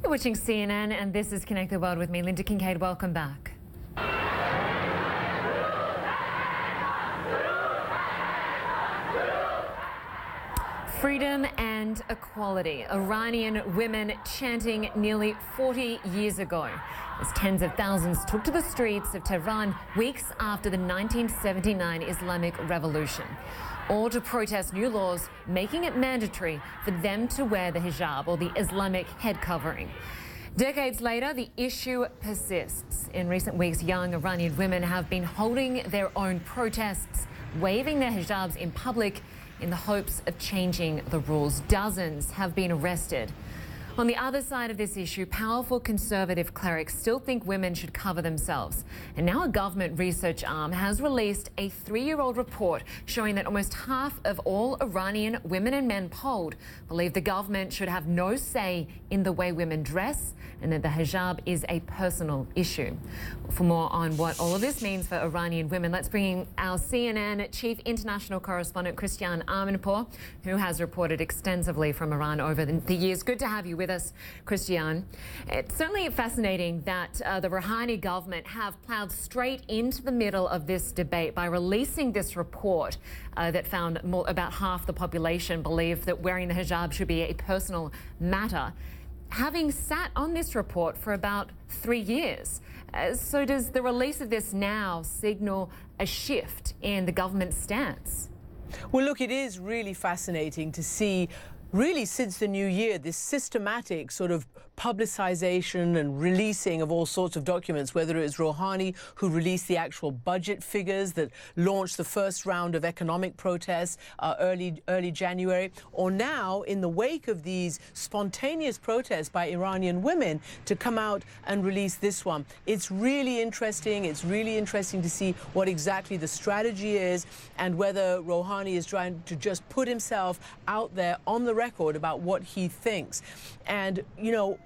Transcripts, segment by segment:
You're watching CNN and this is Connect the World with me, Linda Kincaid. Welcome back. Freedom and equality. Iranian women chanting nearly 40 years ago as tens of thousands took to the streets of Tehran weeks after the 1979 Islamic Revolution, all to protest new laws making it mandatory for them to wear the hijab, or the Islamic head covering. Decades later, the issue persists. In recent weeks, young Iranian women have been holding their own protests, waving their hijabs in public in the hopes of changing the rules. Dozens have been arrested. On the other side of this issue, powerful conservative clerics still think women should cover themselves. And now a government research arm has released a 3-year-old report showing that almost half of all Iranian women and men polled believe the government should have no say in the way women dress and that the hijab is a personal issue. For more on what all of this means for Iranian women, let's bring in our CNN chief international correspondent, Christian Amanpour, who has reported extensively from Iran over the years. Good to have you with us, Christian. It's certainly fascinating that the Rouhani government have ploughed straight into the middle of this debate by releasing this report that found about half the population believe that wearing the hijab should be a personal matter, having sat on this report for about 3 years. So does the release of this now signal a shift in the government's stance? Well, look, it is really fascinating to see, really since the new year, this systematic sort of publicization and releasing of all sorts of documents, whether it was Rouhani who released the actual budget figures that launched the first round of economic protests early January, or now in the wake of these spontaneous protests by Iranian women to come out and release this one. It's really interesting. It's really interesting to see what exactly the strategy is and whether Rouhani is trying to just put himself out there on the record about what he thinks. And, you know,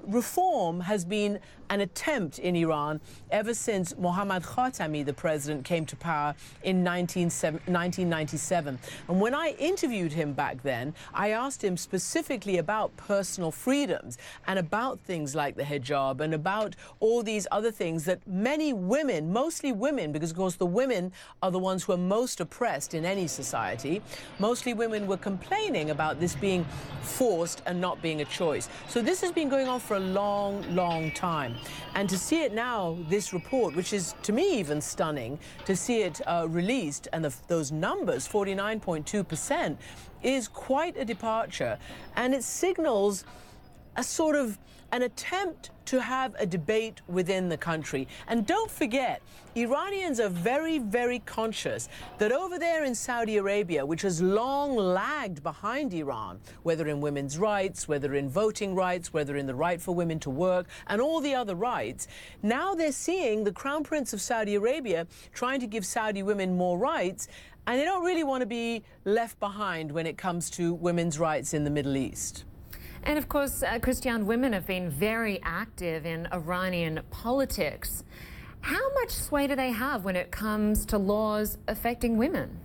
reform has been an attempt in Iran ever since Mohammad Khatami, the president, came to power in 1997. And when I interviewed him back then, I asked him specifically about personal freedoms and about things like the hijab and about all these other things that many women, mostly women, because of course the women are the ones who are most oppressed in any society, mostly women were complaining about this being forced and not being a choice. So this has been going on for a long, long time. And to see it now, this report, which is to me even stunning, to see it released and those numbers, 49.2%, is quite a departure. And it signals a sort of an attempt to have a debate within the country. And don't forget, Iranians are very, very conscious that over there in Saudi Arabia, which has long lagged behind Iran, whether in women's rights, whether in voting rights, whether in the right for women to work, and all the other rights, now they're seeing the Crown Prince of Saudi Arabia trying to give Saudi women more rights, and they don't really want to be left behind when it comes to women's rights in the Middle East. And of course, Christian, women have been very active in Iranian politics. How much sway do they have when it comes to laws affecting women?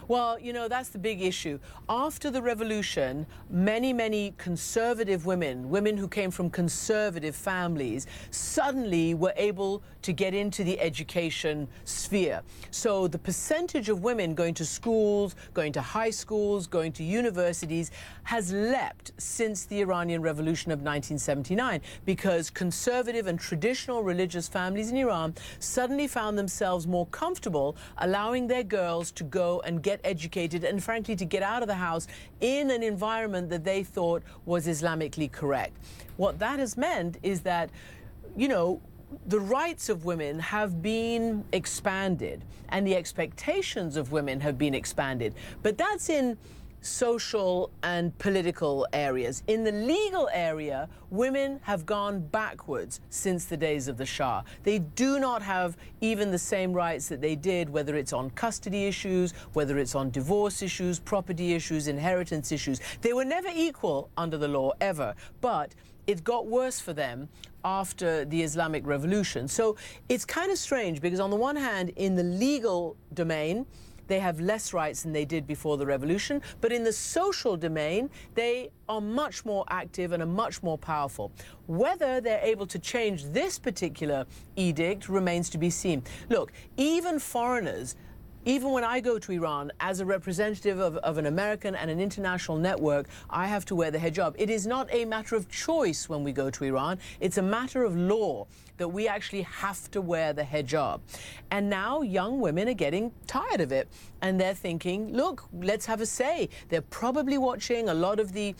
Well, you know, that's the big issue. After the revolution, many conservative women who came from conservative families, suddenly were able to get into the education sphere. So the percentage of women going to schools, going to high schools, going to universities has leapt since the Iranian Revolution of 1979, because conservative and traditional religious families in Iran suddenly found themselves more comfortable allowing their girls to go and get educated and, frankly, to get out of the house in an environment that they thought was Islamically correct. What that has meant is that, you know, the rights of women have been expanded and the expectations of women have been expanded. But that's in social and political areas. In the legal area, women have gone backwards since the days of the Shah. They do not have even the same rights that they did, whether it's on custody issues, whether it's on divorce issues, property issues, inheritance issues. They were never equal under the law, ever. But it got worse for them after the Islamic Revolution. So it's kind of strange because on the one hand, in the legal domain, they have less rights than they did before the revolution, but in the social domain, they are much more active and are much more powerful. Whether they're able to change this particular edict remains to be seen. Look, even foreigners, even when I go to Iran as a representative of an American and an international network, I have to wear the hijab. It is not a matter of choice when we go to Iran. It's a matter of law that we actually have to wear the hijab. And now young women are getting tired of it. And they're thinking, look, let's have a say. They're probably watching a lot of the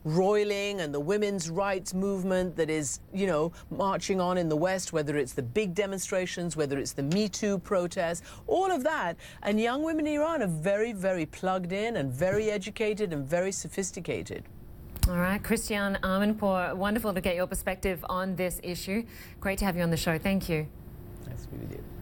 roiling and the women's rights movement that is, you know, marching on in the West, whether it's the big demonstrations, whether it's the Me Too protests, all of that. And young women in Iran are very, very plugged in and very educated and very sophisticated. All right, Christiane Amanpour, wonderful to get your perspective on this issue. Great to have you on the show. Thank you. Nice to be with you.